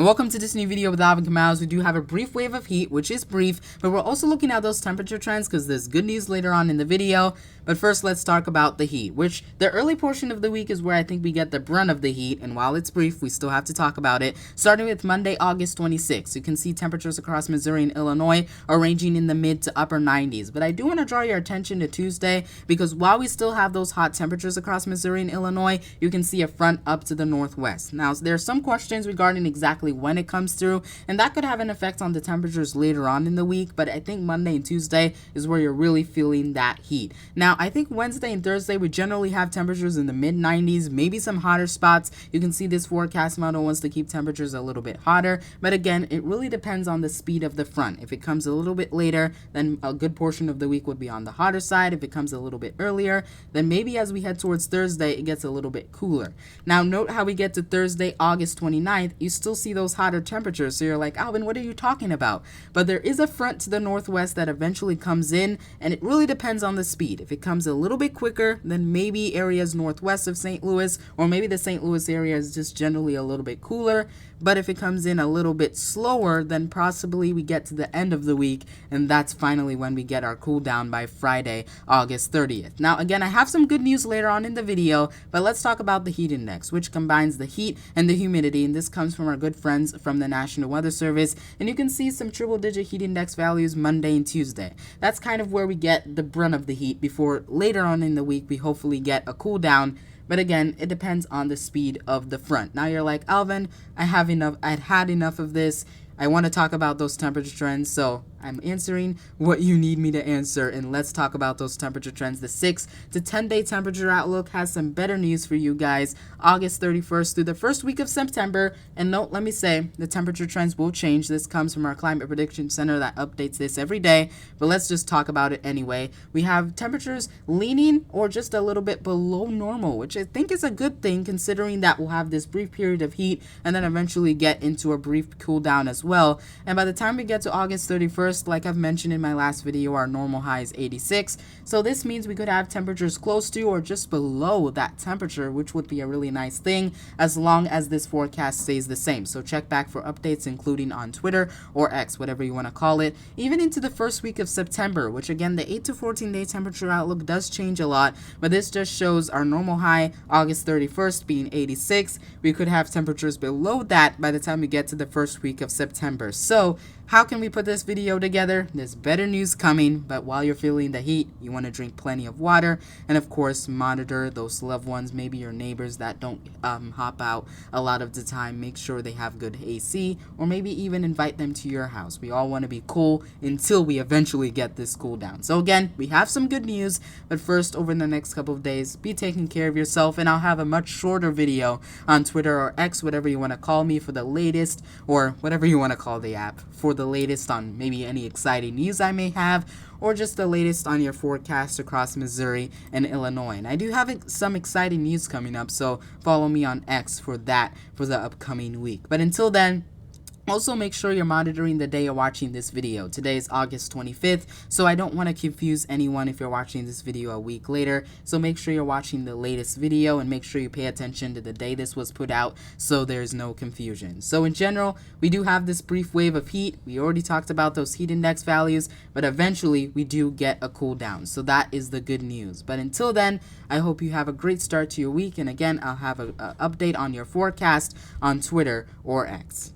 and welcome to this new video with Alvin Kamals. We do have a brief wave of heat, which is brief, but we're also looking at those temperature trends because there's good news later on in the video. But first, let's talk about the heat, which the early portion of the week is where I think we get the brunt of the heat, and while it's brief, we still have to talk about it. Starting with Monday, August 26th, you can see temperatures across Missouri and Illinois are ranging in the mid to upper 90s. But I do want to draw your attention to Tuesday, because while we still have those hot temperatures across Missouri and Illinois, you can see a front up to the northwest. Now, there are some questions regarding exactly when it comes through, and that could have an effect on the temperatures later on in the week, but I think Monday and Tuesday is where you're really feeling that heat. Now, I think Wednesday and Thursday we generally have temperatures in the mid 90s, maybe some hotter spots. You can see this forecast model wants to keep temperatures a little bit hotter, but again, it really depends on the speed of the front. If it comes a little bit later, then a good portion of the week would be on the hotter side. If it comes a little bit earlier, then maybe as we head towards Thursday, it gets a little bit cooler. Now, note how we get to Thursday, August 29th, you still see those hotter temperatures, so you're like, Alvin, what are you talking about? But there is a front to the northwest that eventually comes in, and it really depends on the speed. If it comes a little bit quicker, then maybe areas northwest of St. Louis, or maybe the St. Louis area is just generally a little bit cooler. But if it comes in a little bit slower, then possibly we get to the end of the week, and that's finally when we get our cool down by Friday, August 30th. Now, again, I have some good news later on in the video, but let's talk about the heat index, which combines the heat and the humidity, and this comes from our good friends from the National Weather Service, and you can see some triple-digit heat index values Monday and Tuesday. That's kind of where we get the brunt of the heat before later on in the week we hopefully get a cool down. But again, it depends on the speed of the front. Now you're like, Alvin, I'd had enough of this. I want to talk about those temperature trends, so I'm answering what you need me to answer, and let's talk about those temperature trends. The 6 to 10 day temperature outlook has some better news for you guys. August 31st through the first week of September, and note, let me say, the temperature trends will change. This comes from our Climate Prediction Center that updates this every day, but let's just talk about it anyway. We have temperatures leaning or just a little bit below normal, which I think is a good thing considering that we'll have this brief period of heat and then eventually get into a brief cool down as well. And by the time we get to August 31st, like I've mentioned in my last video, our normal high is 86. So this means we could have temperatures close to or just below that temperature, which would be a really nice thing as long as this forecast stays the same. So check back for updates, including on Twitter or X, whatever you want to call it, even into the first week of September, which again, the 8 to 14 day temperature outlook does change a lot, but this just shows our normal high, August 31st, being 86. We could have temperatures below that by the time we get to the first week of September. So how can we put this video together? There's better news coming, but while you're feeling the heat, you want to drink plenty of water, and of course monitor those loved ones, maybe your neighbors that don't hop out a lot of the time. Make sure they have good AC, or maybe even invite them to your house. We all want to be cool until we eventually get this cool down. So again, we have some good news, but first, over the next couple of days, be taking care of yourself, and I'll have a much shorter video on Twitter or X, whatever you want to call me, for the latest, or whatever you want to call the app, for the latest on maybe any exciting news I may have, or just the latest on your forecast across Missouri and Illinois. And I do have some exciting news coming up, so follow me on X for that for the upcoming week. But until then, also make sure you're monitoring the day you're watching this video. Today is August 25th, so I don't want to confuse anyone if you're watching this video a week later. So make sure you're watching the latest video, and make sure you pay attention to the day this was put out so there's no confusion. So in general, we do have this brief wave of heat. We already talked about those heat index values, but eventually we do get a cool down. So that is the good news. But until then, I hope you have a great start to your week, and again, I'll have an update on your forecast on Twitter or X.